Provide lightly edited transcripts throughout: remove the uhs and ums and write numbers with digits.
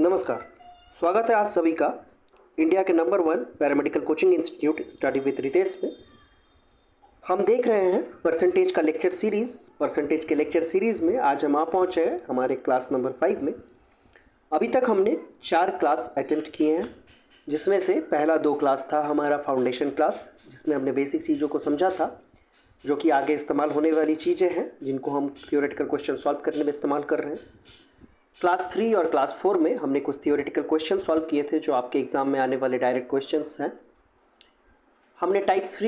नमस्कार। स्वागत है आज सभी का इंडिया के number 1 paramedical coaching institute study with Ritesh में। हम देख रहे हैं परसेंटेज का लेक्चर सीरीज़। परसेंटेज के लेक्चर सीरीज़ में आज हम आ पहुँचे हैं हमारे क्लास नंबर 5 में। अभी तक हमने 4 क्लास अटेम्प्ट किए हैं, जिसमें से पहला 2 क्लास था हमारा फाउंडेशन क्लास, जिसमें हमने बेसिक चीज़ों को समझा था जो कि आगे इस्तेमाल होने वाली चीज़ें हैं, जिनको हम थियोरेटिकल क्वेश्चन सॉल्व करने में इस्तेमाल कर रहे हैं। क्लास 3 और क्लास 4 में हमने कुछ थियोरेटिकल क्वेश्चन सॉल्व किए थे जो आपके एग्ज़ाम में आने वाले डायरेक्ट क्वेश्चंस हैं। हमने क्लास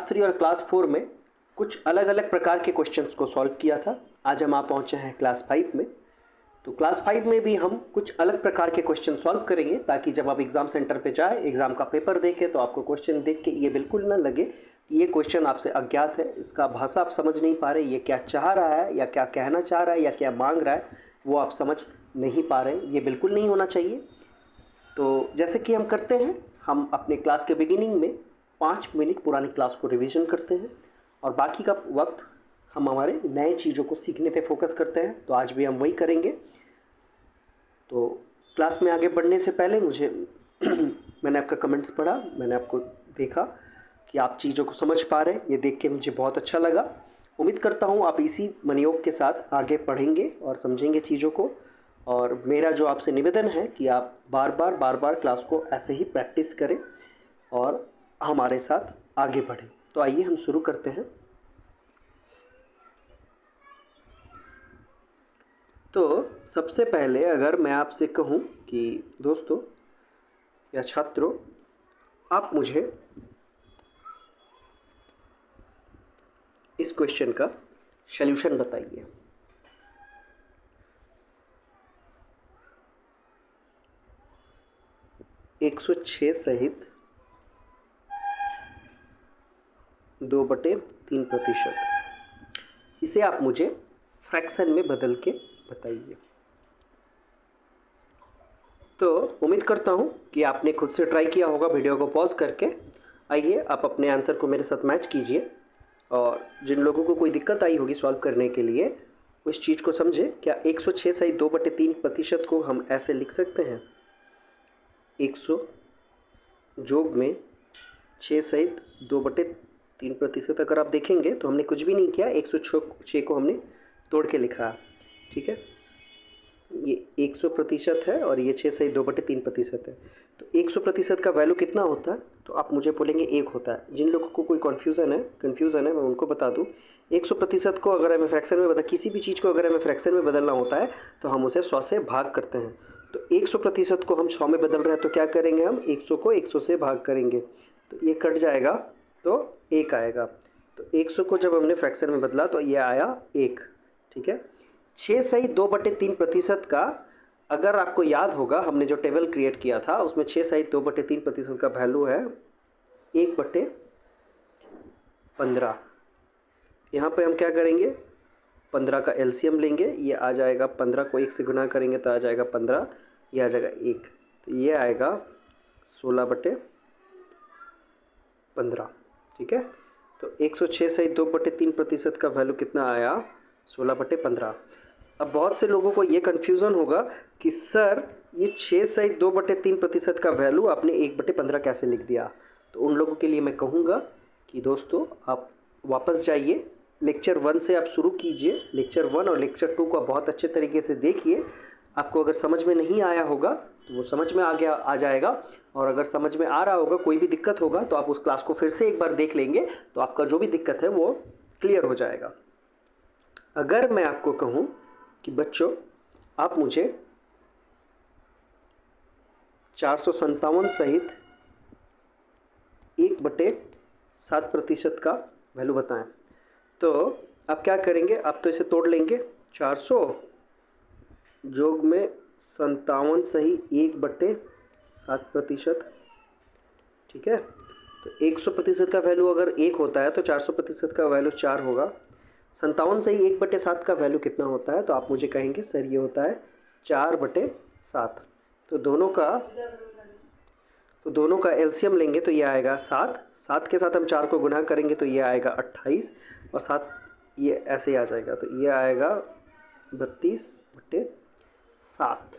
3 और क्लास 4 में कुछ अलग अलग प्रकार के क्वेश्चंस को सॉल्व किया था। आज हम आ पहुँचे हैं क्लास 5 में। तो क्लास 5 में भी हम कुछ अलग प्रकार के क्वेश्चन सॉल्व करेंगे, ताकि जब आप एग्ज़ाम सेंटर पे जाए, एग्ज़ाम का पेपर देखें, तो आपको क्वेश्चन देख के ये बिल्कुल ना लगे कि ये क्वेश्चन आपसे अज्ञात है, इसका भाषा आप समझ नहीं पा रहे, ये क्या चाह रहा है या क्या कहना चाह रहा है या क्या मांग रहा है, वो आप समझ नहीं पा रहे हैं। ये बिल्कुल नहीं होना चाहिए। तो जैसे कि हम करते हैं, हम अपने क्लास के बिगिनिंग में 5 मिनट पुरानी क्लास को रिवीजन करते हैं और बाकी का वक्त हम हमारे नए चीज़ों को सीखने पे फोकस करते हैं। तो आज भी हम वही करेंगे। तो क्लास में आगे बढ़ने से पहले मैंने आपका कमेंट्स पढ़ा, मैंने आपको देखा कि आप चीज़ों को समझ पा रहे हैं। ये देख के मुझे बहुत अच्छा लगा। उम्मीद करता हूँ आप इसी मनोयोग के साथ आगे पढ़ेंगे और समझेंगे चीज़ों को। और मेरा जो आपसे निवेदन है कि आप बार बार क्लास को ऐसे ही प्रैक्टिस करें और हमारे साथ आगे बढ़ें। तो आइए हम शुरू करते हैं। तो सबसे पहले अगर मैं आपसे कहूँ कि दोस्तों या छात्रों, आप मुझे इस क्वेश्चन का सॉल्यूशन बताइए। एक 106 सहित 2/3%, इसे आप मुझे फ्रैक्शन में बदल के बताइए। तो उम्मीद करता हूँ कि आपने खुद से ट्राई किया होगा वीडियो को पॉज करके। आइए आप अपने आंसर को मेरे साथ मैच कीजिए, और जिन लोगों को कोई दिक्कत आई होगी सॉल्व करने के लिए, उस चीज़ को समझे। क्या 106 सहित 2/3% को हम ऐसे लिख सकते हैं? 100 जोग में 6 सहित 2/3%। अगर आप देखेंगे तो हमने कुछ भी नहीं किया, 106 को हमने तोड़ के लिखा। ठीक है, ये 100% है और ये 6 सहित 2/3% है। तो 100% का वैल्यू कितना होता है? तो आप मुझे बोलेंगे 1 होता है। जिन लोगों को कोई कन्फ्यूज़न है मैं उनको बता दूं, 100% को अगर हमें फ्रैक्शन में किसी भी चीज़ को अगर हमें फ्रैक्शन में बदलना होता है तो हम उसे 100 से भाग करते हैं। तो 100% को हम 100 में बदल रहे हैं, तो क्या करेंगे हम 100 को 100 से भाग करेंगे, तो ये कट जाएगा तो 1 आएगा। तो 100 को जब हमने फ्रैक्शन में बदला तो ये आया 1। ठीक है, 6 सहित 2/3% का, अगर आपको याद होगा हमने जो टेबल क्रिएट किया था उसमें 6 सहित 2/3% का वैल्यू है 1/15। यहाँ पे हम क्या करेंगे, 15 का एलसीएम लेंगे, ये आ जाएगा 15 को 1 से गुना करेंगे तो आ जाएगा 15, ये आ जाएगा 1, तो ये आएगा 16/15। ठीक है, तो 106 सहित 2/3% का वैल्यू कितना आया? 16/15। अब बहुत से लोगों को ये कन्फ्यूज़न होगा कि सर ये 6 सहित 2/3% का वैल्यू आपने 1/15 कैसे लिख दिया। तो उन लोगों के लिए मैं कहूँगा कि दोस्तों आप वापस जाइए, लेक्चर 1 से आप शुरू कीजिए। लेक्चर 1 और लेक्चर 2 को बहुत अच्छे तरीके से देखिए। आपको अगर समझ में नहीं आया होगा तो वो समझ में आ जाएगा, और अगर समझ में आ रहा होगा, कोई भी दिक्कत होगा, तो आप उस क्लास को फिर से एक बार देख लेंगे तो आपका जो भी दिक्कत है वो क्लियर हो जाएगा। अगर मैं आपको कहूँ कि बच्चों आप मुझे 457 सहित 1/7% का वैल्यू बताएं, तो आप क्या करेंगे, आप तो इसे तोड़ लेंगे। 400 जोग में 57 सही 1/7%। ठीक है, तो 100% का वैल्यू अगर 1 होता है तो 400% का वैल्यू 4 होगा। 57 सही 1/7 का वैल्यू कितना होता है? तो आप मुझे कहेंगे सर ये होता है 4/7। तो दोनों का एलसीएम लेंगे तो ये आएगा 7। 7 के साथ हम 4 को गुना करेंगे तो ये आएगा 28, और 7 ये ऐसे ही आ जाएगा, तो ये आएगा 32/7।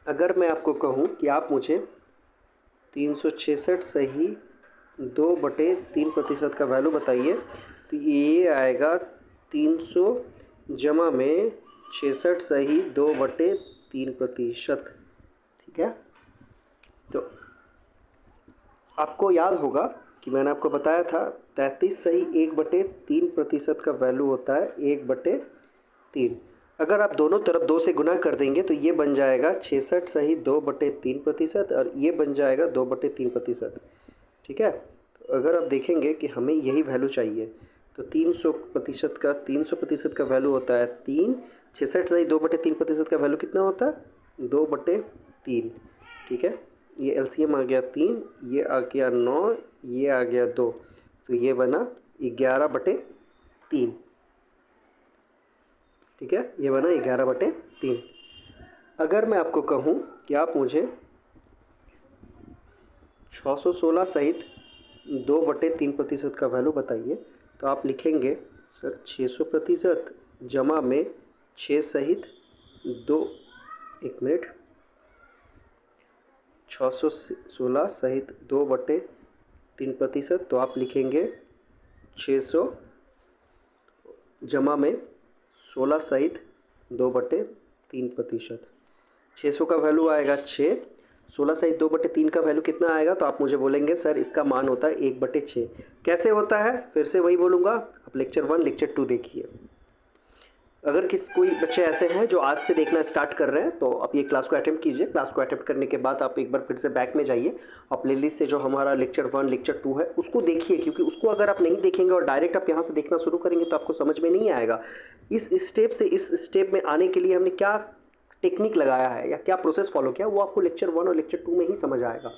अगर मैं आपको कहूँ कि आप मुझे 366 सही 2/3% का वैल्यू बताइए, तो ये आएगा 300 जमा में 66 सही 2/3%। ठीक है, तो आपको याद होगा कि मैंने आपको बताया था 33 सही 1/3% का वैल्यू होता है 1/3। अगर आप दोनों तरफ 2 से गुना कर देंगे तो ये बन जाएगा 66 सही 2/3% और ये बन जाएगा 2/3%। ठीक है, तो अगर आप देखेंगे कि हमें यही वैल्यू चाहिए तो 300% का वैल्यू होता है 3। 66 सही 2/3% का वैल्यू कितना होता है 2/3। ठीक है, ये एलसीएम आ गया 3, ये आ गया 9, ये आ गया 2, तो ये बना 11/3। ठीक है, ये बना 11/3। अगर मैं आपको कहूँ कि आप मुझे 616 सहित 2/3% का वैल्यू बताइए, तो आप लिखेंगे सर 600% जमा में 6 सहित 2, 1 मिनट, 616 सहित 2/3%, तो आप लिखेंगे 600 जमा में 16 सहित 2/3%। 600 का वैल्यू आएगा 6, 16 सहित 2/3 का वैल्यू कितना आएगा, तो आप मुझे बोलेंगे सर इसका मान होता है 1/6। कैसे होता है, फिर से वही बोलूँगा, आप लेक्चर 1 लेक्चर 2 देखिए। अगर कोई बच्चे ऐसे हैं जो आज से देखना स्टार्ट कर रहे हैं, तो आप ये क्लास को अटेम्प्ट कीजिए। क्लास को अटेम्प्ट करने के बाद आप एक बार फिर से बैक में जाइए और प्लेलिस्ट से जो हमारा लेक्चर 1 लेक्चर 2 है उसको देखिए, क्योंकि उसको अगर आप नहीं देखेंगे और डायरेक्ट आप यहाँ से देखना शुरू करेंगे तो आपको समझ में नहीं आएगा। इस स्टेप से इस स्टेप में आने के लिए हमने क्या टेक्निक लगाया है या क्या प्रोसेस फॉलो किया, वो आपको लेक्चर 1 और लेक्चर 2 में ही समझ आएगा।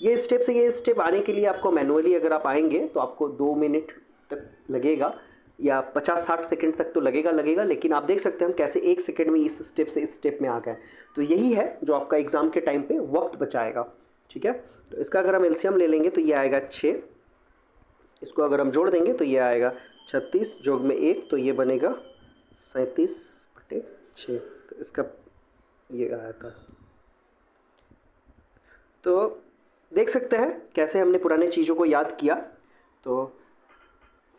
ये स्टेप से ये स्टेप आने के लिए आपको मैनुअली अगर आप आएंगे तो आपको 2 मिनट तक लगेगा या 50-60 सेकंड तक तो लगेगा, लेकिन आप देख सकते हैं हम कैसे 1 सेकंड में इस स्टेप से इस स्टेप में आ गए। तो यही है जो आपका एग्ज़ाम के टाइम पे वक्त बचाएगा। ठीक है, तो इसका अगर हम एलसीएम ले लेंगे तो ये आएगा 6, इसको अगर हम जोड़ देंगे तो ये आएगा 36 जोग में 1, तो ये बनेगा 37/6। तो इसका ये आया था। तो देख सकते हैं कैसे हमने पुराने चीज़ों को याद किया। तो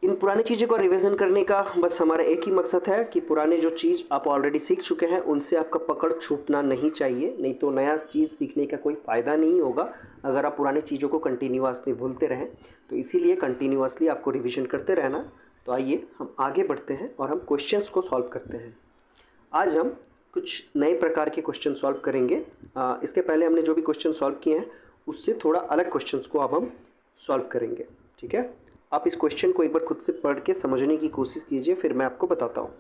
इन पुरानी चीज़ों को रिवीजन करने का बस हमारा एक ही मकसद है कि पुराने जो चीज़ आप ऑलरेडी सीख चुके हैं उनसे आपका पकड़ छूटना नहीं चाहिए, नहीं तो नया चीज़ सीखने का कोई फ़ायदा नहीं होगा अगर आप पुरानी चीज़ों को कंटिन्यूअसली भूलते रहें। तो इसीलिए कंटिन्यूअसली आपको रिवीजन करते रहना। तो आइए हम आगे बढ़ते हैं और हम क्वेश्चंस को सॉल्व करते हैं। आज हम कुछ नए प्रकार के क्वेश्चन सॉल्व करेंगे। इसके पहले हमने जो भी क्वेश्चन सॉल्व किए हैं उससे थोड़ा अलग क्वेश्चंस को अब हम सॉल्व करेंगे। ठीक है, आप इस क्वेश्चन को एक बार खुद से पढ़ के समझने की कोशिश कीजिए, फिर मैं आपको बताता हूँ।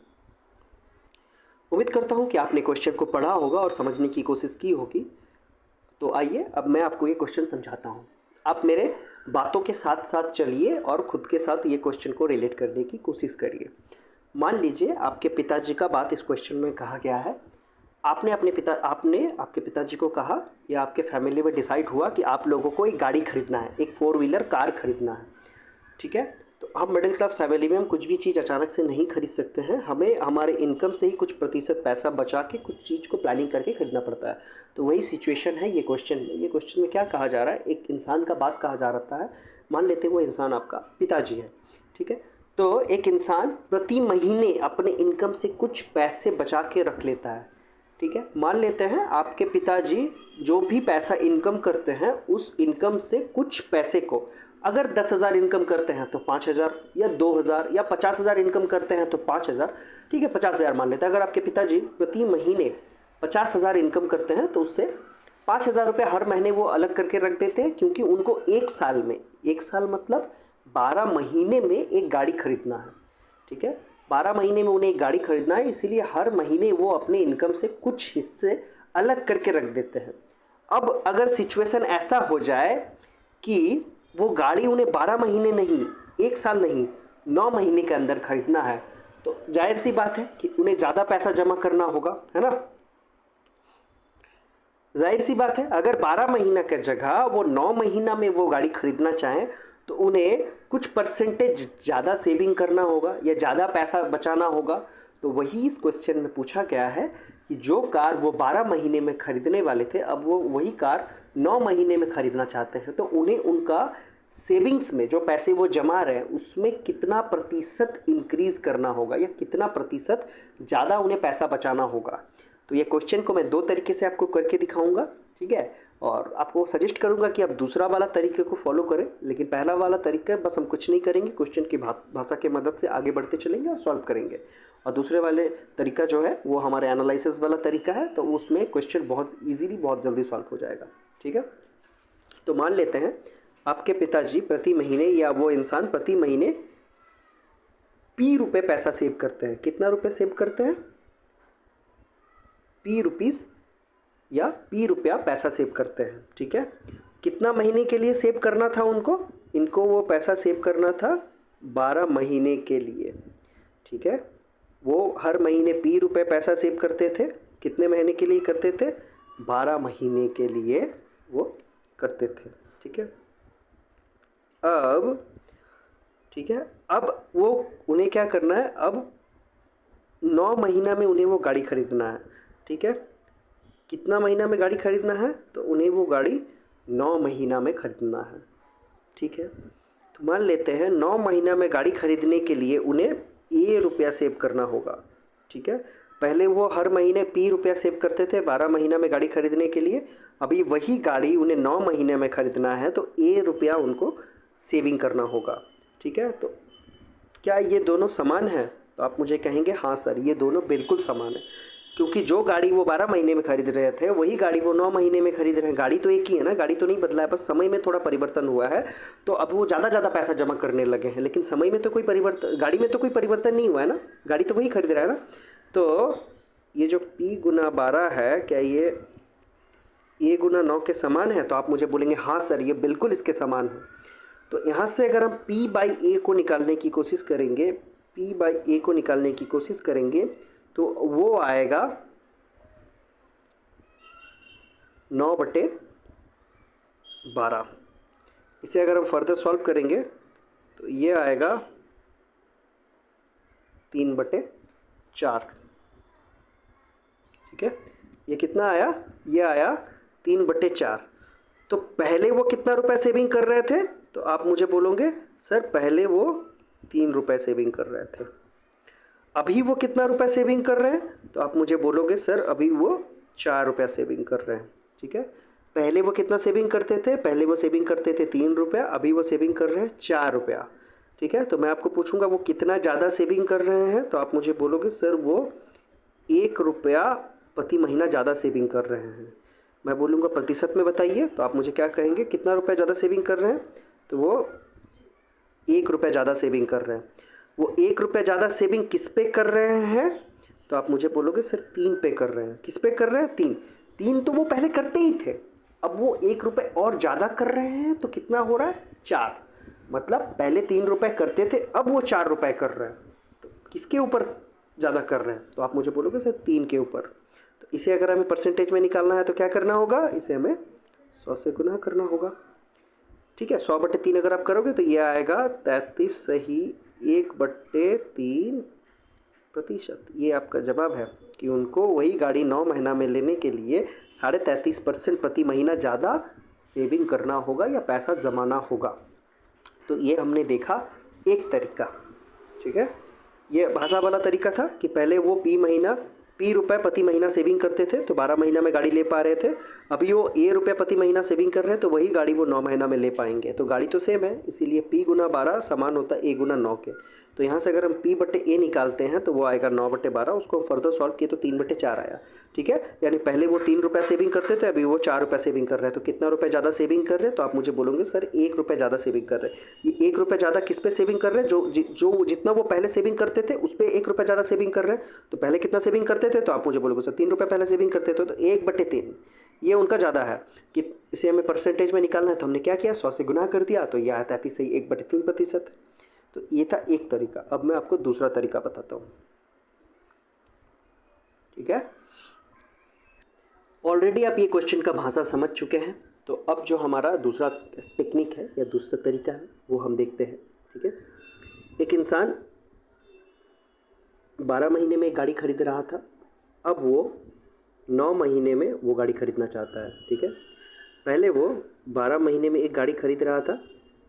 उम्मीद करता हूँ कि आपने क्वेश्चन को पढ़ा होगा और समझने की कोशिश की होगी। तो आइए अब मैं आपको ये क्वेश्चन समझाता हूँ। आप मेरे बातों के साथ साथ चलिए और ख़ुद के साथ ये क्वेश्चन को रिलेट करने की कोशिश करिए। मान लीजिए आपके पिताजी का बात इस क्वेश्चन में कहा गया है। आपने आपके पिताजी को कहा या आपके फैमिली में डिसाइड हुआ कि आप लोगों को एक गाड़ी खरीदना है, एक 4 व्हीलर कार खरीदना है। ठीक है, तो हम मिडिल क्लास फैमिली में हम कुछ भी चीज़ अचानक से नहीं खरीद सकते हैं, हमें हमारे इनकम से ही कुछ प्रतिशत पैसा बचा के कुछ चीज़ को प्लानिंग करके खरीदना पड़ता है। तो वही सिचुएशन है ये क्वेश्चन में। ये क्वेश्चन में क्या कहा जा रहा है, एक इंसान का बात कहा जा रहा है। मान लेते हैं वो इंसान आपका पिताजी है। ठीक है, तो एक इंसान प्रति महीने अपने इनकम से कुछ पैसे बचा के रख लेता है। ठीक है, मान लेते हैं आपके पिताजी जो भी पैसा इनकम करते हैं उस इनकम से कुछ पैसे को, अगर 10,000 इनकम करते हैं तो 5,000 या 2,000 या 50,000 इनकम करते हैं तो 5,000। ठीक है, 50,000 मान लेते हैं। अगर आपके पिताजी प्रति महीने 50,000 इनकम करते हैं तो उससे 5,000 रुपये हर महीने वो अलग करके रख देते हैं, क्योंकि उनको एक साल में, एक साल मतलब 12 महीने में एक गाड़ी खरीदना है। ठीक है, 12 महीने में उन्हें एक गाड़ी खरीदना है, इसीलिए हर महीने वो अपने इनकम से कुछ हिस्से अलग करके रख देते हैं। अब अगर सिचुएशन ऐसा हो जाए कि वो गाड़ी उन्हें 12 महीने नहीं, एक साल नहीं, 9 महीने के अंदर खरीदना है, तो जाहिर सी बात है कि उन्हें ज़्यादा पैसा जमा करना होगा, है ना। जाहिर सी बात है, अगर 12 महीना की जगह वो 9 महीना में वो गाड़ी खरीदना चाहें तो उन्हें कुछ परसेंटेज ज़्यादा सेविंग करना होगा या ज़्यादा पैसा बचाना होगा। तो वही इस क्वेश्चन में पूछा गया है कि जो कार वो 12 महीने में खरीदने वाले थे, अब वो वही कार 9 महीने में खरीदना चाहते हैं, तो उन्हें उनका सेविंग्स में जो पैसे वो जमा रहे हैं उसमें कितना प्रतिशत इंक्रीज़ करना होगा या कितना प्रतिशत ज़्यादा उन्हें पैसा बचाना होगा। तो ये क्वेश्चन को मैं 2 तरीके से आपको करके दिखाऊंगा, ठीक है, और आपको सजेस्ट करूंगा कि आप दूसरा वाला तरीके को फॉलो करें, लेकिन पहला वाला तरीका बस हम कुछ नहीं करेंगे, क्वेश्चन की भाषा की मदद से आगे बढ़ते चलेंगे और सॉल्व करेंगे। और दूसरे वाले तरीका जो है वो हमारे एनालिसिस वाला तरीका है, तो उसमें क्वेश्चन बहुत ईजीली बहुत जल्दी सॉल्व हो जाएगा, ठीक है। तो मान लेते हैं आपके पिताजी प्रति महीने या वो इंसान प्रति महीने P रुपये पैसा सेव करते हैं। कितना रुपये सेव करते हैं? P रुपीज़ या P रुपया पैसा सेव करते हैं, ठीक है। कितना महीने के लिए सेव करना था उनको? इनको वो पैसा सेव करना था 12 महीने के लिए, ठीक है। वो हर महीने P रुपये पैसा सेव करते थे। कितने महीने के लिए करते थे? 12 महीने के लिए वो करते थे, ठीक है। अब ठीक है, अब वो उन्हें क्या करना है? अब 9 महीना में उन्हें वो गाड़ी खरीदना है, ठीक है। कितना महीना में गाड़ी खरीदना है? तो उन्हें वो गाड़ी 9 महीना में खरीदना है, ठीक है। तो मान लेते हैं 9 महीना में गाड़ी खरीदने के लिए उन्हें A रुपया सेव करना होगा, ठीक है। पहले वो हर महीने P रुपया सेव करते थे 12 महीना में गाड़ी खरीदने के लिए। अभी वही गाड़ी उन्हें 9 महीने में खरीदना है, तो A रुपया उनको सेविंग करना होगा, ठीक है। तो क्या ये दोनों समान हैं? तो आप मुझे कहेंगे हाँ सर, ये दोनों बिल्कुल समान है, क्योंकि जो गाड़ी वो 12 महीने में खरीद रहे थे वही गाड़ी वो 9 महीने में खरीद रहे हैं। गाड़ी तो एक ही है ना, गाड़ी तो नहीं बदला है, बस समय में थोड़ा परिवर्तन हुआ है। तो अब वो ज़्यादा पैसा जमा करने लगे हैं, लेकिन समय में तो कोई परिवर्तन, गाड़ी में तो कोई परिवर्तन नहीं हुआ है ना, गाड़ी तो वही खरीद रहा है ना। तो ये जो P गुना 12 है, क्या ये A गुना 9 के समान है? तो आप मुझे बोलेंगे हाँ सर, ये बिल्कुल इसके समान है। तो यहाँ से अगर हम P बाई A को निकालने की कोशिश करेंगे, P बाई A को निकालने की कोशिश करेंगे तो वो आएगा 9/12। इसे अगर हम फर्दर सॉल्व करेंगे तो ये आएगा 3/4, ठीक है। ये कितना आया? ये आया 3/4। तो पहले वो कितना रुपए सेविंग कर रहे थे? तो आप मुझे बोलोगे सर पहले वो 3 रुपए सेविंग कर रहे थे। अभी वो कितना रुपए सेविंग कर रहे हैं? तो आप मुझे बोलोगे सर अभी वो 4 रुपया सेविंग कर रहे हैं, ठीक है। पहले वो कितना सेविंग करते थे? पहले वो सेविंग करते थे 3 रुपया, अभी वो सेविंग कर रहे हैं 4 रुपया, ठीक है। तो मैं आपको पूछूंगा वो कितना ज़्यादा सेविंग कर रहे हैं? तो आप मुझे बोलोगे सर वो 1 रुपया प्रति महीना ज़्यादा सेविंग कर रहे हैं। मैं बोलूँगा प्रतिशत में बताइए, तो आप मुझे क्या कहेंगे? कितना रुपया ज़्यादा सेविंग कर रहे हैं? तो वो 1 रुपया ज़्यादा सेविंग कर रहे हैं। वो 1 रुपया ज़्यादा सेविंग किस पे कर रहे हैं? तो आप मुझे बोलोगे सर 3 पे कर रहे हैं। किस पे कर रहे हैं? 3 तो वो पहले करते ही थे, अब वो 1 रुपये और ज़्यादा कर रहे हैं, तो कितना हो रहा है? 4। मतलब पहले 3 रुपये करते थे, अब वो 4 रुपये कर रहे हैं। तो किसके ऊपर ज़्यादा कर रहे हैं? तो आप मुझे बोलोगे सर 3 के ऊपर। तो इसे अगर हमें परसेंटेज में निकालना है तो क्या करना होगा? इसे हमें 100 से गुना करना होगा, ठीक है। 100/3 अगर आप करोगे तो ये आएगा 33 सही 1/3%। ये आपका जवाब है कि उनको वही गाड़ी 9 महीना में लेने के लिए 33.5% प्रति महीना ज़्यादा सेविंग करना होगा या पैसा जमाना होगा। तो ये हमने देखा एक तरीका, ठीक है। ये भाषा वाला तरीका था कि पहले वो P रुपये प्रति महीना सेविंग करते थे तो 12 महीना में गाड़ी ले पा रहे थे। अभी वो A रुपये प्रति महीना सेविंग कर रहे हैं तो वही गाड़ी वो 9 महीना में ले पाएंगे। तो गाड़ी तो सेम है, इसीलिए P गुना 12 समान होता है A गुना 9 के। तो यहाँ से अगर हम P/A निकालते हैं तो वो आएगा 9/12। उसको हम फर्दर सॉल्व किए तो 3/4 आया, ठीक है। यानी पहले वो 3 रुपये सेविंग करते थे, अभी वो 4 रुपये सेविंग कर रहे हैं। तो कितना रुपये ज़्यादा सेविंग कर रहे हैं? तो आप मुझे बोलोगे सर 1 रुपये ज़्यादा सेविंग कर रहे हैं। ये 1 रुपये ज़्यादा किस पे सेविंग कर रहे हैं? जो जितना वो पहले सेविंग करते थे उस पर 1 रुपये ज़्यादा सेविंग कर रहे हैं। तो पहले कितना सेविंग करते थे? तो आप मुझे बोलोगे सर 3 रुपये पहले सेविंग करते थे, तो 1/3 ये उनका ज़्यादा है। कि इसे हमें परसेंटेज में निकालना है तो हमने क्या किया? 100 से गुना कर दिया, तो यह आता है सही 1/3%। तो ये था एक तरीका। अब मैं आपको दूसरा तरीका बताता हूँ, ठीक है। ऑलरेडी आप ये क्वेश्चन का भाषा समझ चुके हैं, तो अब जो हमारा दूसरा टेक्निक है या दूसरा तरीका है वो हम देखते हैं, ठीक है। एक इंसान 12 महीने में एक गाड़ी खरीद रहा था। अब वो 9 महीने में वो गाड़ी खरीदना चाहता है, ठीक है। पहले वो 12 महीने में एक गाड़ी खरीद रहा था,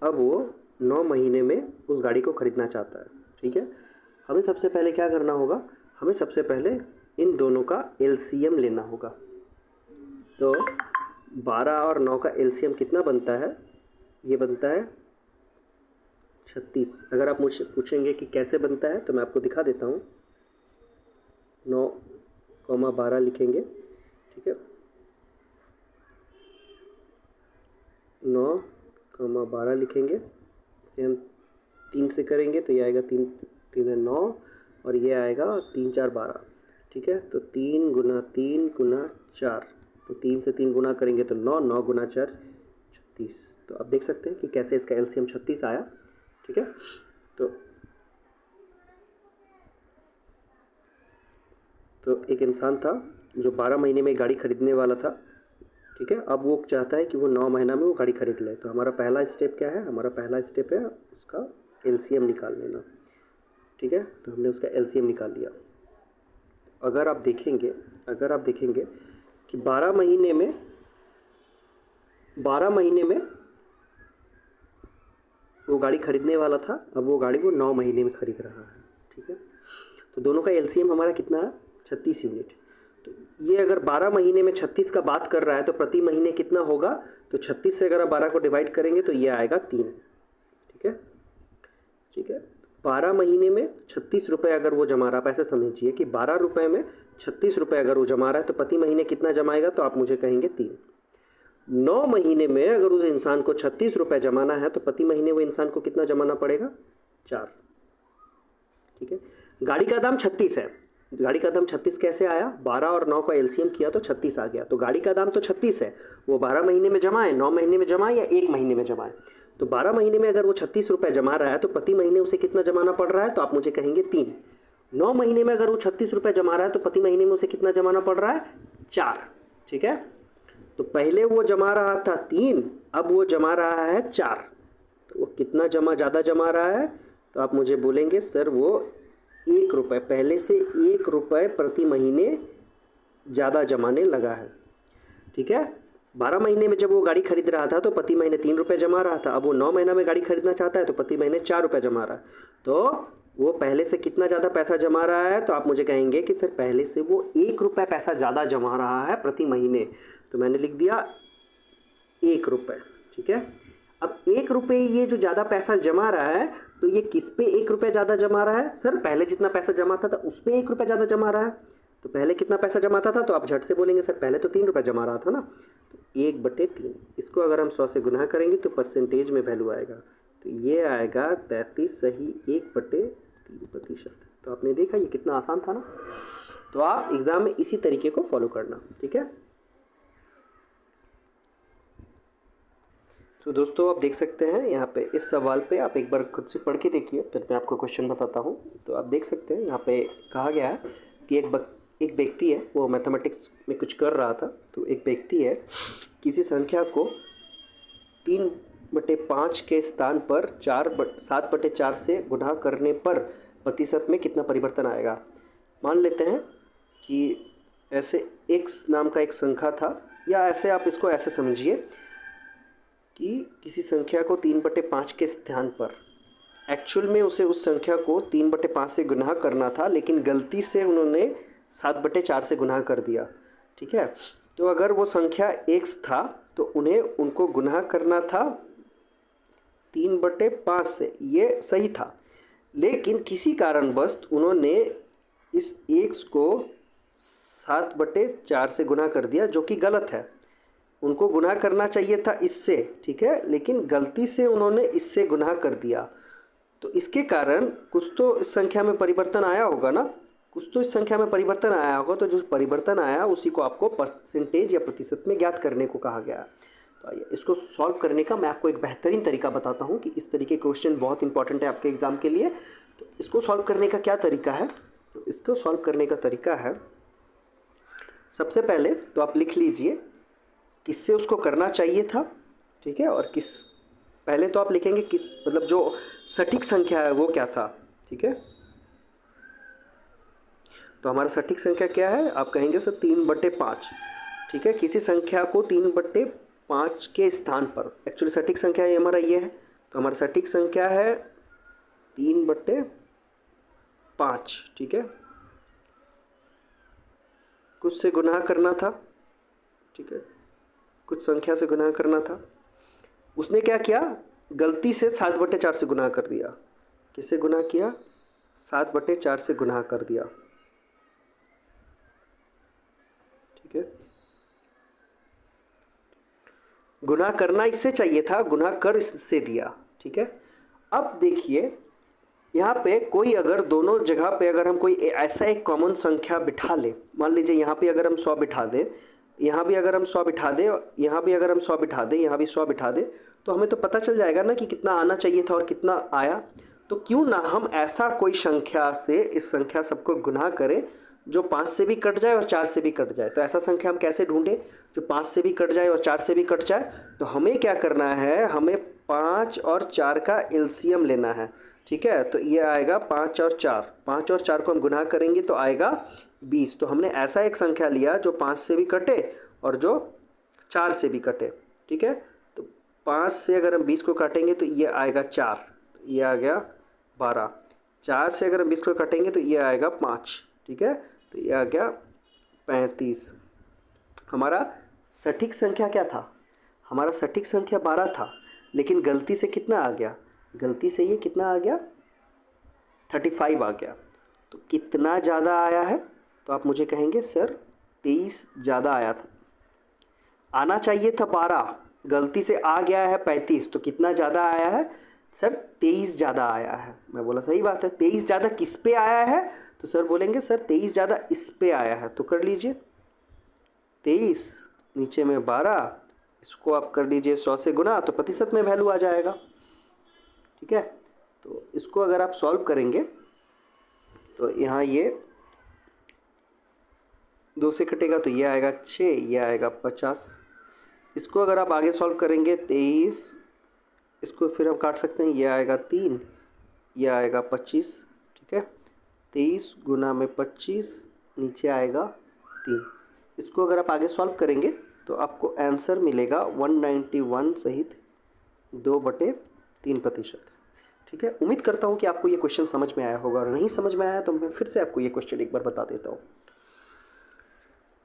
अब वो 9 महीने में उस गाड़ी को खरीदना चाहता है, ठीक है। हमें सबसे पहले क्या करना होगा, हमें सबसे पहले इन दोनों का एलसीएम लेना होगा। तो 12 और 9 का एलसीएम कितना बनता है, ये बनता है 36। अगर आप मुझसे पूछेंगे कि कैसे बनता है तो मैं आपको दिखा देता हूँ। 9,12 लिखेंगे, ठीक है। 9,12 लिखेंगे, इसे हम 3 से करेंगे तो ये आएगा 3 3 9 और ये आएगा 3 4 12, ठीक है। तो 3 गुना 3 गुना 4, तो 3 से 3 गुना करेंगे तो 9, 9 गुना 4 36। तो आप देख सकते हैं कि कैसे इसका एलसीएम 36 आया, ठीक है। तो एक इंसान था जो 12 महीने में गाड़ी खरीदने वाला था, ठीक है। अब वो चाहता है कि वो 9 महीना में वो गाड़ी खरीद ले। तो हमारा पहला स्टेप क्या है, हमारा पहला स्टेप है उसका एलसीएम निकाल लेना, ठीक है। तो हमने उसका एलसीएम निकाल लिया। अगर आप देखेंगे कि 12 महीने में वो गाड़ी खरीदने वाला था, अब वो गाड़ी को 9 महीने में खरीद रहा है, ठीक है। तो दोनों का एलसीएम हमारा कितना है, 36 यूनिट। तो ये अगर 12 महीने में 36 का बात कर रहा है तो प्रति महीने कितना होगा, तो 36 से अगर आप 12 को डिवाइड करेंगे तो ये आएगा 3, ठीक है। 12 महीने में 36 रुपये अगर वो जमा रहा, आप ऐसे समझिए कि 12 रुपये में 36 रुपये अगर वो जमा रहा है तो प्रति महीने कितना जमाएगा, तो आप मुझे कहेंगे 3। 9 महीने में अगर उस इंसान को 36 रुपये जमाना है तो प्रति महीने वो इंसान को कितना जमाना पड़ेगा, 4, ठीक है। गाड़ी का दाम 36 है। गाड़ी का दाम 36 कैसे आया, 12 और 9 का एलसीएम किया तो 36 आ गया। तो गाड़ी का दाम तो 36 है, वो 12 महीने में जमाए, 9 महीने में जमाए या 1 महीने में जमाए। तो 12 महीने में अगर वो 36 रुपये जमा रहा है तो प्रति महीने उसे कितना जमाना पड़ रहा है, तो आप मुझे कहेंगे 3। 9 महीने में अगर वो 36 रुपये जमा रहा है तो प्रति महीने में उसे कितना जमाना पड़ रहा है, 4, ठीक है। तो पहले वो जमा रहा था 3, अब वो जमा रहा है 4। तो वो कितना ज़्यादा जमा रहा है, तो आप मुझे बोलेंगे सर वो 1 रुपये, पहले से 1 रुपये प्रति महीने ज़्यादा जमाने लगा है, ठीक है। 12 महीने में जब वो गाड़ी खरीद रहा था तो प्रति महीने 3 रुपये जमा रहा था, अब वो 9 महीना में गाड़ी खरीदना चाहता है तो प्रति महीने 4 रुपये जमा रहा है। तो वो पहले से कितना ज़्यादा पैसा जमा रहा है, तो आप मुझे कहेंगे कि सर पहले से वो 1 रुपये पैसा ज़्यादा जमा रहा है प्रति महीने। तो मैंने लिख दिया 1 रुपये, ठीक है। अब 1 रुपये ये जो ज़्यादा पैसा जमा रहा है, तो ये किस पे 1 रुपये ज़्यादा जमा रहा है, सर पहले जितना पैसा जमाता था उस पर 1 रुपये ज़्यादा जमा रहा है। तो पहले कितना पैसा जमाता था, तो आप झट से बोलेंगे सर पहले तो 3 रुपये जमा रहा था ना, तो 1/3। इसको अगर हम 100 से गुना करेंगे तो परसेंटेज में वैल्यू आएगा, तो ये आएगा 33 सही 1/3%। तो आपने देखा ये कितना आसान था ना। तो आप एग्ज़ाम में इसी तरीके को फॉलो करना, ठीक है। तो दोस्तों आप देख सकते हैं यहाँ पे इस सवाल पे आप एक बार खुद से पढ़ के देखिए, फिर मैं आपको क्वेश्चन बताता हूँ। तो आप देख सकते हैं यहाँ पे कहा गया है कि एक व्यक्ति है, वो मैथमेटिक्स में कुछ कर रहा था। तो एक व्यक्ति है, किसी संख्या को 3/5 के स्थान पर 7/4 से गुणा करने पर प्रतिशत में कितना परिवर्तन आएगा। मान लेते हैं कि ऐसे x नाम का एक संख्या था, या ऐसे आप इसको ऐसे समझिए कि किसी संख्या को 3/5 के स्थान पर, एक्चुअल में उसे उस संख्या को 3/5 से गुना करना था, लेकिन गलती से उन्होंने 7/4 से गुना कर दिया, ठीक है। तो अगर वो संख्या x था तो उनको गुना करना था 3/5 से, ये सही था। लेकिन किसी कारणवश उन्होंने इस x को 7/4 से गुना कर दिया, जो कि गलत है। उनको गुना करना चाहिए था इससे, ठीक है, लेकिन गलती से उन्होंने इससे गुना कर दिया। तो इसके कारण कुछ तो इस संख्या में परिवर्तन आया होगा ना, कुछ तो इस संख्या में परिवर्तन आया होगा। तो जो परिवर्तन आया उसी को आपको परसेंटेज या प्रतिशत में ज्ञात करने को कहा गया। तो आइए इसको सॉल्व करने का मैं आपको एक बेहतरीन तरीका बताता हूँ कि इस तरीके के क्वेश्चन बहुत इंपॉर्टेंट है आपके एग्ज़ाम के लिए। तो इसको सॉल्व करने का क्या तरीका है, तो इसको सॉल्व करने का तरीका है, सबसे पहले तो आप लिख लीजिए किससे उसको करना चाहिए था, ठीक है। और पहले तो आप लिखेंगे किस, मतलब जो सटीक संख्या है वो क्या था, ठीक है। तो हमारा सटीक संख्या क्या है, आप कहेंगे सर 3/5। ठीक है, किसी संख्या को 3/5 के स्थान पर, एक्चुअली सटीक संख्या ये हमारा ये है, तो हमारा सटीक संख्या है 3/5। ठीक है, कुछ से गुना करना था। ठीक है, कुछ संख्या से गुना करना था, उसने क्या किया, गलती से 7/4 से गुना कर दिया। किससे गुना किया, 7/4 से गुना कर दिया। ठीक है, गुना करना इससे चाहिए था, गुना कर इससे दिया। ठीक है, अब देखिए यहाँ पे कोई अगर दोनों जगह पे अगर हम कोई ऐसा एक कॉमन संख्या बिठा ले, मान लीजिए यहाँ पे अगर हम 100 बिठा दें, यहाँ भी अगर हम 100 बिठा दें, यहाँ भी अगर हम 100 बिठा दें, यहाँ भी 100 बिठा दें, तो हमें तो पता चल जाएगा ना कि कितना आना चाहिए था और कितना आया। तो क्यों ना हम ऐसा कोई संख्या से इस संख्या सबको गुना करें जो 5 से भी कट जाए और 4 से भी कट जाए। तो ऐसा संख्या हम कैसे ढूंढें जो 5 से भी कट जाए और 4 से भी कट जाए। तो हमें क्या करना है, हमें 5 और 4 का एलसीएम लेना है। ठीक है, तो ये आएगा 5 और 4, 5 और 4 को हम गुना करेंगे तो आएगा 20। तो हमने ऐसा एक संख्या लिया जो 5 से भी कटे और जो 4 से भी कटे। ठीक है, तो 5 से अगर हम 20 को काटेंगे तो ये आएगा 4, ये आ गया 12। 4 से अगर हम 20 को काटेंगे तो ये आएगा 5। ठीक है, तो ये आ गया 35। हमारा सटीक संख्या क्या था, हमारा सटीक संख्या 12 था, लेकिन गलती से कितना आ गया, गलती से ये कितना आ गया, 35 आ गया। तो कितना ज़्यादा आया है, तो आप मुझे कहेंगे सर 23 ज़्यादा आया था। आना चाहिए था 12, गलती से आ गया है 35, तो कितना ज़्यादा आया है सर, 23 ज़्यादा आया है। मैं बोला सही बात है, 23 ज़्यादा किस पे आया है, तो सर बोलेंगे सर 23 ज़्यादा इस पे आया है। तो कर लीजिए 23 नीचे में 12, इसको आप कर लीजिए 100 से गुना, तो प्रतिशत में वैल्यू आ जाएगा। ठीक है, तो इसको अगर आप सॉल्व करेंगे तो यहाँ ये 2 से कटेगा तो ये आएगा 6, ये आएगा 50। इसको अगर आप आगे सॉल्व करेंगे 23, इसको फिर हम काट सकते हैं, ये आएगा 3, ये आएगा 25। ठीक है, 23 गुना में 25 नीचे आएगा 3। इसको अगर आप आगे सॉल्व करेंगे तो आपको आंसर मिलेगा 191 सहित 2/3%। ठीक है, उम्मीद करता हूँ कि आपको ये क्वेश्चन समझ में आया होगा, और नहीं समझ में आया तो मैं फिर से आपको ये क्वेश्चन एक बार बता देता हूँ।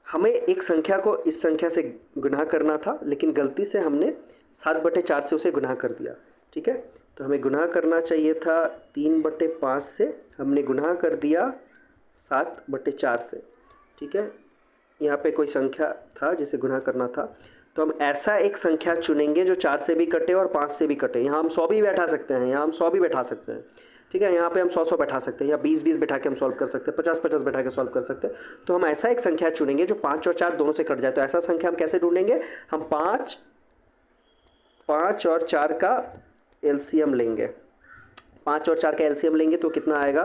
हमें एक संख्या को इस संख्या से गुना करना था, लेकिन गलती से हमने 7/4 से उसे गुना कर दिया। ठीक है, तो हमें गुना करना चाहिए था 3/5 से, हमने गुना कर दिया 7/4 से। ठीक है, यहाँ पे कोई संख्या था जिसे गुना करना था, तो हम ऐसा एक संख्या चुनेंगे जो 4 से भी कटे और 5 से भी कटे। यहाँ हम 100 भी बैठा सकते हैं, यहाँ हम 100 भी बैठा सकते हैं। ठीक है, यहाँ पे हम 100 बैठा सकते हैं, या 20 बैठा के हम सॉल्व कर सकते हैं, 50 बैठा के सॉल्व कर सकते हैं। तो हम ऐसा एक संख्या चुनेंगे जो 5 और 4 दोनों से कट जाए। तो ऐसा संख्या हम कैसे ढूंढेंगे, हम 5 और 4 का एलसीएम लेंगे। 5 और 4 का एलसीएम लेंगे तो कितना आएगा,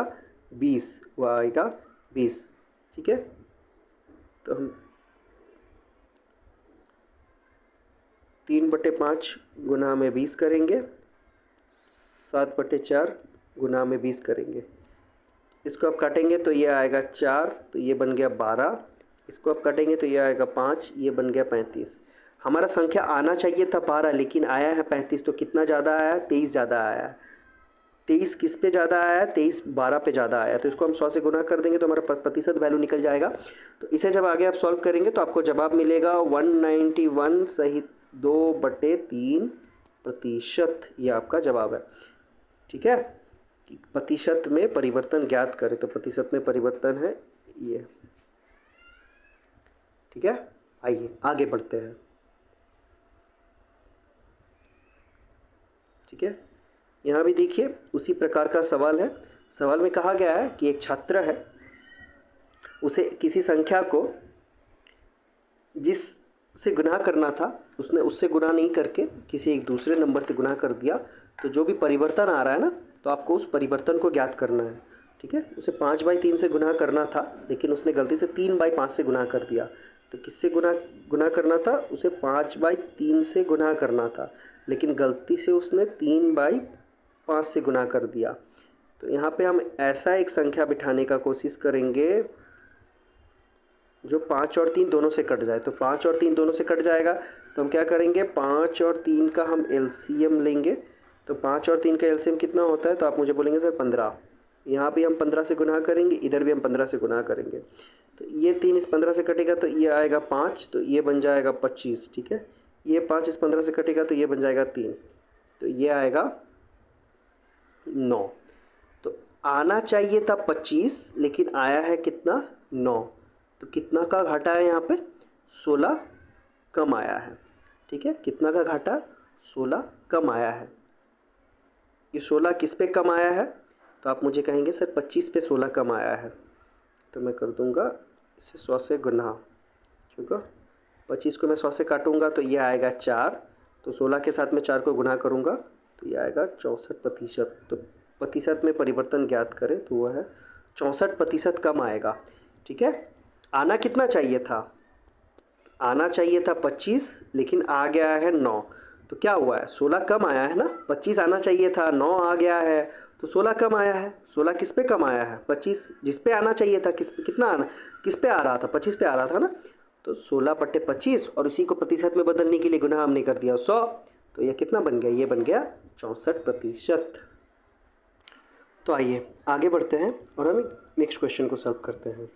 20, वो आएगा 20। ठीक है, तो हम 3/5 गुना में 20 करेंगे, 7/4 गुना में 20 करेंगे। इसको आप काटेंगे तो ये आएगा 4, तो ये बन गया 12। इसको आप काटेंगे तो ये आएगा 5, ये बन गया 35। हमारा संख्या आना चाहिए था 12, लेकिन आया है 35। तो कितना ज़्यादा आया, 23 ज़्यादा आया है। 23 किस पे ज़्यादा आया, 23 12 पे ज़्यादा आया। तो इसको हम 100 से गुना कर देंगे तो हमारा प्रतिशत वैल्यू निकल जाएगा। तो इसे जब आगे आप सॉल्व करेंगे तो आपको जवाब मिलेगा 191 सहित 2/3%। ये आपका जवाब है। ठीक है, कि प्रतिशत में परिवर्तन ज्ञात करें, तो प्रतिशत में परिवर्तन है ये। ठीक है, आइए आगे बढ़ते हैं। ठीक है, यहाँ भी देखिए उसी प्रकार का सवाल है। सवाल में कहा गया है कि एक छात्र है, उसे किसी संख्या को जिससे गुना करना था उसने उससे गुना नहीं करके किसी एक दूसरे नंबर से गुना कर दिया। तो जो भी परिवर्तन आ रहा है ना, तो आपको उस परिवर्तन को ज्ञात करना है। ठीक है, उसे 5/3 से गुना करना था, लेकिन उसने गलती से 3/5 से गुना कर दिया। तो किससे गुना करना था, उसे 5/3 से गुना करना था, लेकिन गलती से उसने 3/5 से गुना कर दिया। तो यहाँ पे हम ऐसा एक संख्या बिठाने का कोशिश करेंगे जो 5 और 3 दोनों से कट जाए, तो 5 और 3 दोनों से कट जाएगा तो हम क्या करेंगे, 5 और 3 का हम एलसीएम लेंगे। तो 5 और 3 का एलसीएम कितना होता है, तो आप मुझे बोलेंगे सर 15। यहाँ भी हम 15 से गुना करेंगे, इधर भी हम 15 से गुना करेंगे। तो ये 3 इस 15 से कटेगा तो ये आएगा 5, तो ये बन जाएगा 25। ठीक है, ये 5 इस 15 से कटेगा तो ये बन जाएगा 3, तो ये आएगा 9। तो आना चाहिए था 25, लेकिन आया है कितना, 9। तो कितना का घाटा है यहाँ पे, 16 कम आया है। ठीक है, कितना का घाटा, 16 कम आया है। ये 16 किस पे कम आया है, तो आप मुझे कहेंगे सर 25 पे 16 कम आया है। तो मैं कर दूंगा इसे 100 से गुना, ठीक है। 25 को मैं 100 से काटूंगा तो ये आएगा 4, तो 16 के साथ में 4 को गुना करूंगा तो ये आएगा 64%। तो प्रतिशत में परिवर्तन ज्ञात करें तो वह है 64% कम आएगा। ठीक है, आना कितना चाहिए था, आना चाहिए था 25, लेकिन आ गया है 9। तो क्या हुआ है, 16 कम आया है ना, 25 आना चाहिए था, 9 आ गया है, तो 16 कम आया है। 16 किस पे कम आया है, 25 जिस पे आना चाहिए था, किस पे कितना आना, किस पे आ रहा था, 25 पे आ रहा था ना। तो 16/25 और इसी को प्रतिशत में बदलने के लिए गुना हमने कर दिया 100। तो ये कितना बन गया, ये बन गया 64%। तो आइए आगे बढ़ते हैं और हम नेक्स्ट क्वेश्चन को सॉल्व करते हैं।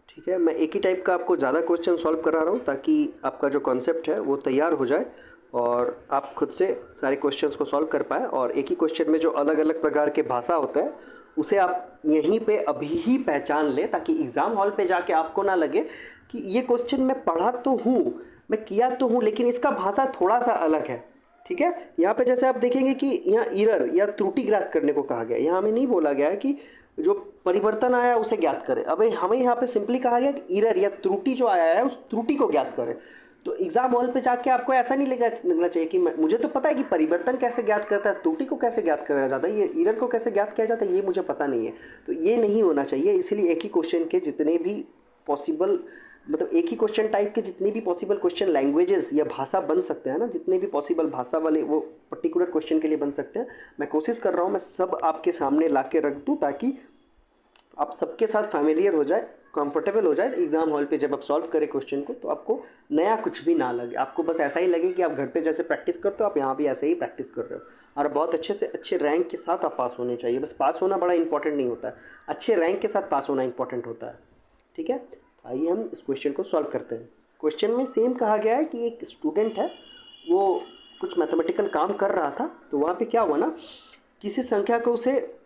ठीक है, मैं एक ही टाइप का आपको ज़्यादा क्वेश्चन सॉल्व करा रहा हूँ ताकि आपका जो कॉन्सेप्ट है वो तैयार हो जाए और आप खुद से सारे क्वेश्चंस को सॉल्व कर पाएँ। और एक ही क्वेश्चन में जो अलग अलग प्रकार के भाषा होता है उसे आप यहीं पे अभी ही पहचान लें, ताकि एग्ज़ाम हॉल पे जाके आपको ना लगे कि ये क्वेश्चन मैं पढ़ा तो हूँ, मैं किया तो हूँ, लेकिन इसका भाषा थोड़ा सा अलग है। ठीक है, यहाँ पे जैसे आप देखेंगे कि यहाँ एरर या त्रुटि ज्ञात करने को कहा गया है। यहाँ हमें नहीं बोला गया है कि जो परिवर्तन आया उसे ज्ञात करें, अब हमें यहाँ पे सिंपली कहा गया कि एरर या त्रुटि जो आया है उस त्रुटि को ज्ञात करें। तो एग्जाम हॉल पे जाके आपको ऐसा नहीं लगना चाहिए कि मुझे तो पता है कि परिवर्तन कैसे ज्ञात करता है, त्रुटि को कैसे ज्ञात किया जाता है, ये एरर को कैसे ज्ञात किया जाता है ये मुझे पता नहीं है। तो ये नहीं होना चाहिए, इसलिए एक ही क्वेश्चन के जितने भी पॉसिबल, मतलब एक ही क्वेश्चन टाइप के जितने भी पॉसिबल क्वेश्चन लैंग्वेजेस या भाषा बन सकते हैं ना, जितने भी पॉसिबल भाषा वाले वो पर्टिकुलर क्वेश्चन के लिए बन सकते हैं, मैं कोशिश कर रहा हूँ मैं सब आपके सामने ला के रख दूँ ताकि आप सबके साथ फैमिलियर हो जाए, कंफर्टेबल हो जाए। एग्जाम हॉल पे जब आप सॉल्व करें क्वेश्चन को तो आपको नया कुछ भी ना लगे, आपको बस ऐसा ही लगे कि आप घर पे जैसे प्रैक्टिस करते हो आप यहाँ भी ऐसे ही प्रैक्टिस कर रहे हो। और बहुत अच्छे से अच्छे रैंक के साथ आप पास होने चाहिए, बस पास होना बड़ा इंपॉर्टेंट नहीं होता है, अच्छे रैंक के साथ पास होना इंपॉर्टेंट होता है। ठीक है, तो आइए हम इस क्वेश्चन को सॉल्व करते हैं। क्वेश्चन में सेम कहा गया है कि एक स्टूडेंट है, वो कुछ मैथमेटिकल काम कर रहा था, तो वहाँ पे क्या हुआ ना, किसी संख्या को उसे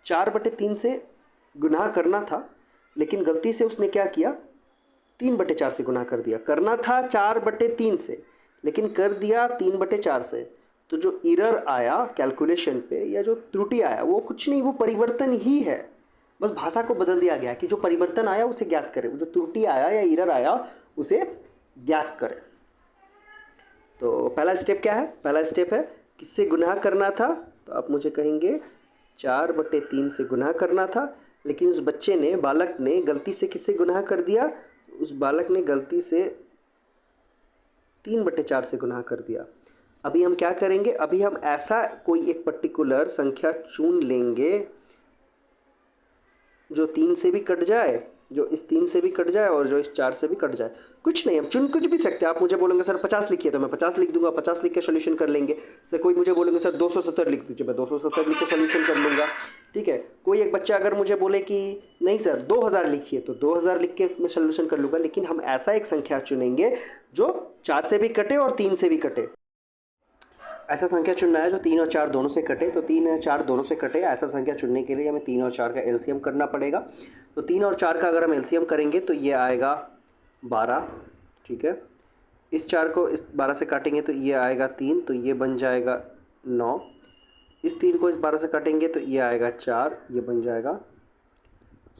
4/3 से गुना करना था, लेकिन गलती से उसने क्या किया, 3/4 से गुना कर दिया। करना था 4/3 से, लेकिन कर दिया 3/4 से। तो जो एरर आया कैलकुलेशन पे या जो त्रुटि आया वो कुछ नहीं, वो परिवर्तन ही है, बस भाषा को बदल दिया गया कि जो परिवर्तन आया उसे ज्ञात करें, जो त्रुटि आया या एरर आया उसे ज्ञात करें। तो पहला स्टेप क्या है, पहला स्टेप है किससे गुना करना था, तो आप मुझे कहेंगे 4/3 से गुना करना था, लेकिन उस बच्चे ने, बालक ने गलती से किससे गुना कर दिया, उस बालक ने गलती से 3/4 से गुना कर दिया। अभी हम क्या करेंगे, अभी हम ऐसा कोई एक पर्टिकुलर संख्या चुन लेंगे जो 3 से भी कट जाए, जो इस 3 से भी कट जाए और जो इस 4 से भी कट जाए। कुछ नहीं, हम चुन कुछ भी सकते हैं। आप मुझे बोलेंगे सर 50 लिखिए तो मैं 50 लिख दूंगा, 50 लिख के सोल्यूशन कर लेंगे। सर कोई मुझे बोलेंगे सर 270 लिख दीजिए, मैं 270 लिख के सोल्यूशन कर लूँगा। ठीक है, कोई एक बच्चा अगर मुझे बोले कि नहीं सर 2000 लिखिए तो 2000 लिख के मैं सोल्यूशन कर लूँगा। लेकिन हम ऐसा एक संख्या चुनेंगे जो 4 से भी कटे और 3 से भी कटे। ऐसा संख्या चुनना है जो 3 और 4 दोनों से कटे, तो 3 और 4 दोनों से कटे ऐसा संख्या चुनने के लिए हमें 3 और 4 का एलसीएम करना पड़ेगा। तो 3 और 4 का अगर हम एलसीएम करेंगे तो ये आएगा 12। ठीक है, इस 4 को इस 12 से काटेंगे तो ये आएगा 3, तो ये बन जाएगा 9। इस 3 को इस 12 से काटेंगे तो ये आएगा 4, ये बन जाएगा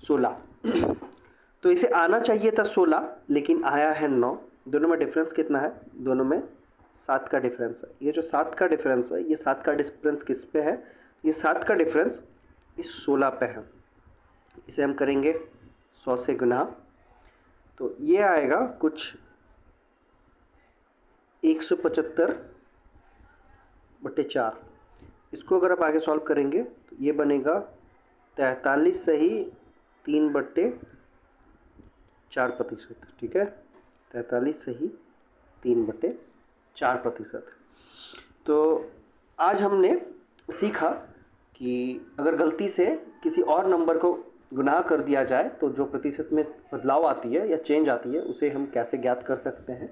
16। तो इसे आना चाहिए था 16, लेकिन आया है 9। दोनों में डिफरेंस कितना है, दोनों में 7 का डिफरेंस है। ये जो 7 का डिफरेंस है, ये 7 का डिफरेंस किस पे है, ये 7 का डिफरेंस इस 16 पे है। इसे हम करेंगे 100 से गुना, तो ये आएगा कुछ 175/4। इसको अगर आप आगे सॉल्व करेंगे तो ये बनेगा 43 सही 3/4। 4%, ठीक है, 43 सही 3/4%। तो आज हमने सीखा कि अगर गलती से किसी और नंबर को गुना कर दिया जाए तो जो प्रतिशत में बदलाव आती है या चेंज आती है उसे हम कैसे ज्ञात कर सकते हैं।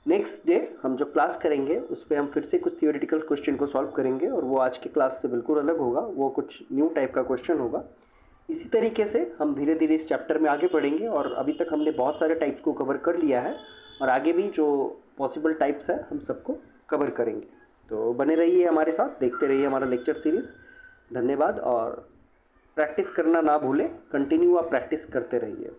नेक्स्ट डे हम जो क्लास करेंगे उस पर हम फिर से कुछ थियोरेटिकल क्वेश्चन को सॉल्व करेंगे और वो आज की क्लास से बिल्कुल अलग होगा, वो कुछ न्यू टाइप का क्वेश्चन होगा। इसी तरीके से हम धीरे धीरे इस चैप्टर में आगे बढ़ेंगे और अभी तक हमने बहुत सारे टाइप्स को कवर कर लिया है और आगे भी जो पॉसिबल टाइप्स है हम सबको कवर करेंगे। तो बने रहिए हमारे साथ, देखते रहिए हमारा लेक्चर सीरीज़। धन्यवाद और प्रैक्टिस करना ना भूलें, कंटिन्यू आप प्रैक्टिस करते रहिए।